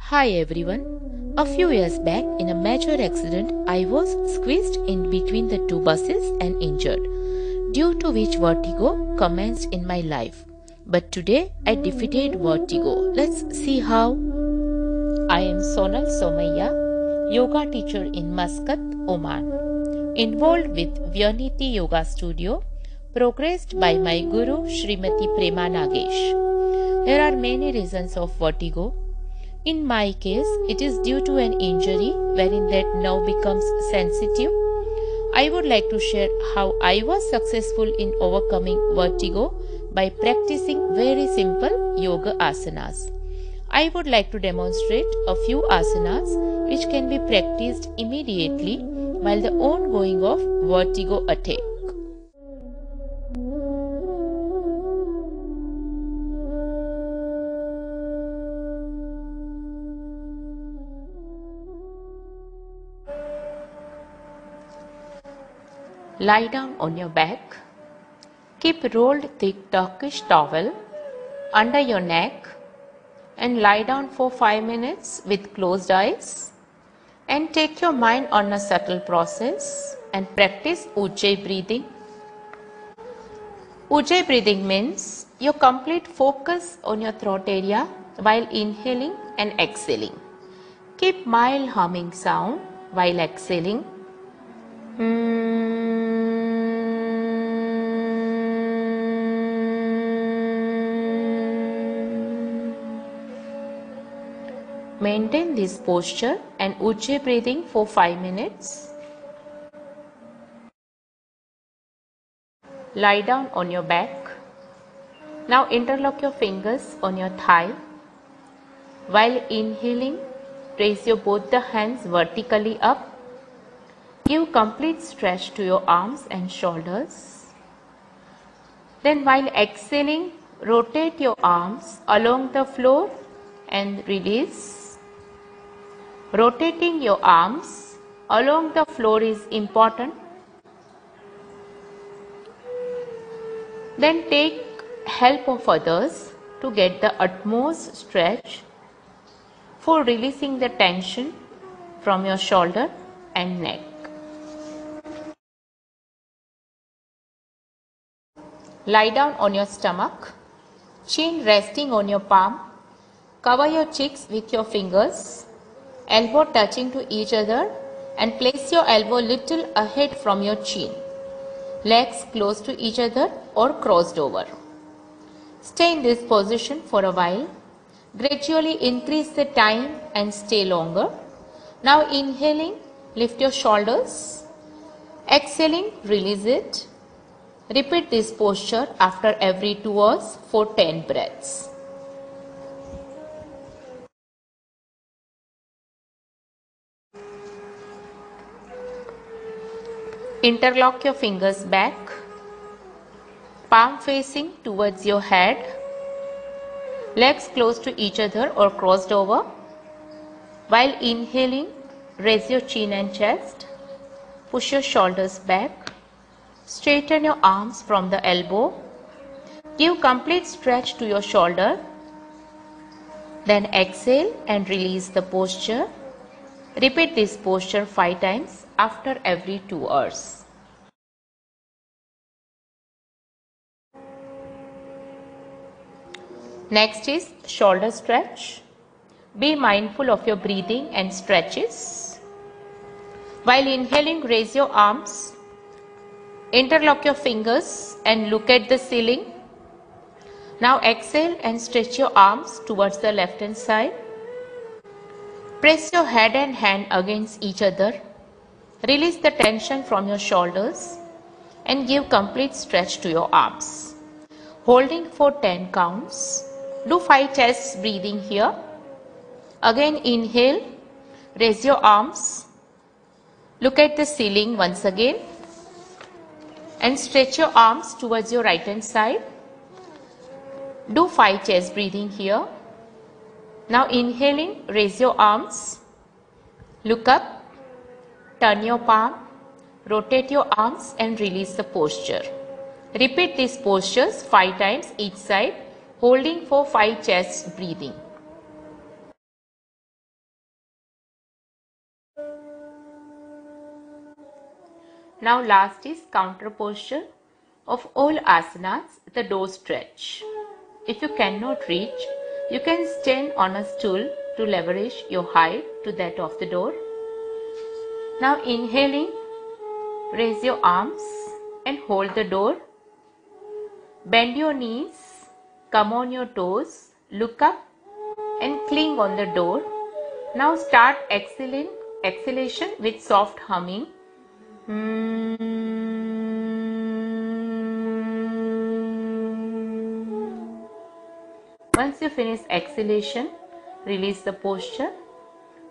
Hi everyone. A few years back, in a major accident, I was squeezed in between the two buses and injured, due to which vertigo commenced in my life. But today, I defeated vertigo. Let's see how. I am Sonal Somaiya, yoga teacher in Muscat, Oman, involved with Vyaniti Yoga Studio, progressed by my guru Srimati Prema Nagesh. There are many reasons of vertigo. In my case, it is due to an injury wherein that nerve becomes sensitive. I would like to share how I was successful in overcoming vertigo by practicing very simple yoga asanas. I would like to demonstrate a few asanas which can be practiced immediately while the ongoing of vertigo attack. Lie down on your back. Keep rolled thick Turkish towel under your neck and lie down for 5 minutes with closed eyes and take your mind on a subtle process and practice Ujjayi breathing. Ujjayi breathing means your complete focus on your throat area while inhaling and exhaling. Keep mild humming sound while exhaling. Maintain this posture and Ujjayi breathing for 5 minutes. Lie down on your back. Now interlock your fingers on your thigh. While inhaling, raise your both the hands vertically up. Give complete stretch to your arms and shoulders. Then while exhaling, rotate your arms along the floor and release. Rotating your arms along the floor is important. Then take help of others to get the utmost stretch for releasing the tension from your shoulder and neck. Lie down on your stomach, chin resting on your palm. Cover your cheeks with your fingers, elbow touching to each other, and place your elbow little ahead from your chin. Legs close to each other or crossed over. Stay in this position for a while. Gradually increase the time and stay longer. Now inhaling, lift your shoulders. Exhaling, release it. Repeat this posture after every 2 hours for 10 breaths. Interlock your fingers back, palm facing towards your head, legs close to each other or crossed over. While inhaling, raise your chin and chest, push your shoulders back, straighten your arms from the elbow, give complete stretch to your shoulder, then exhale and release the posture. Repeat this posture 5 times after every 2 hours. Next is shoulder stretch. Be mindful of your breathing and stretches. While inhaling, raise your arms. Interlock your fingers and look at the ceiling. Now exhale and stretch your arms towards the left hand side. Press your head and hand against each other. Release the tension from your shoulders and give complete stretch to your arms. Holding for 10 counts. Do 5 chest breathing here. Again inhale, raise your arms. Look at the ceiling once again and stretch your arms towards your right hand side. Do 5 chest breathing here. Now inhaling, raise your arms, look up, turn your palm, rotate your arms and release the posture. Repeat these postures 5 times each side, holding for 5 chest breathing. Now last is counter posture of all asanas, the door stretch. If you cannot reach, you can stand on a stool to leverage your height to that of the door. Now inhaling, raise your arms and hold the door. Bend your knees, come on your toes, look up and cling on the door. Now start exhalation with soft humming. Once you finish exhalation, release the posture.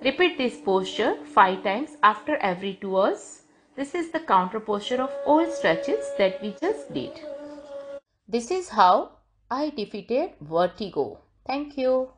Repeat this posture 5 times after every 2 hours. This is the counter posture of all stretches that we just did. This is how I defeated vertigo. Thank you.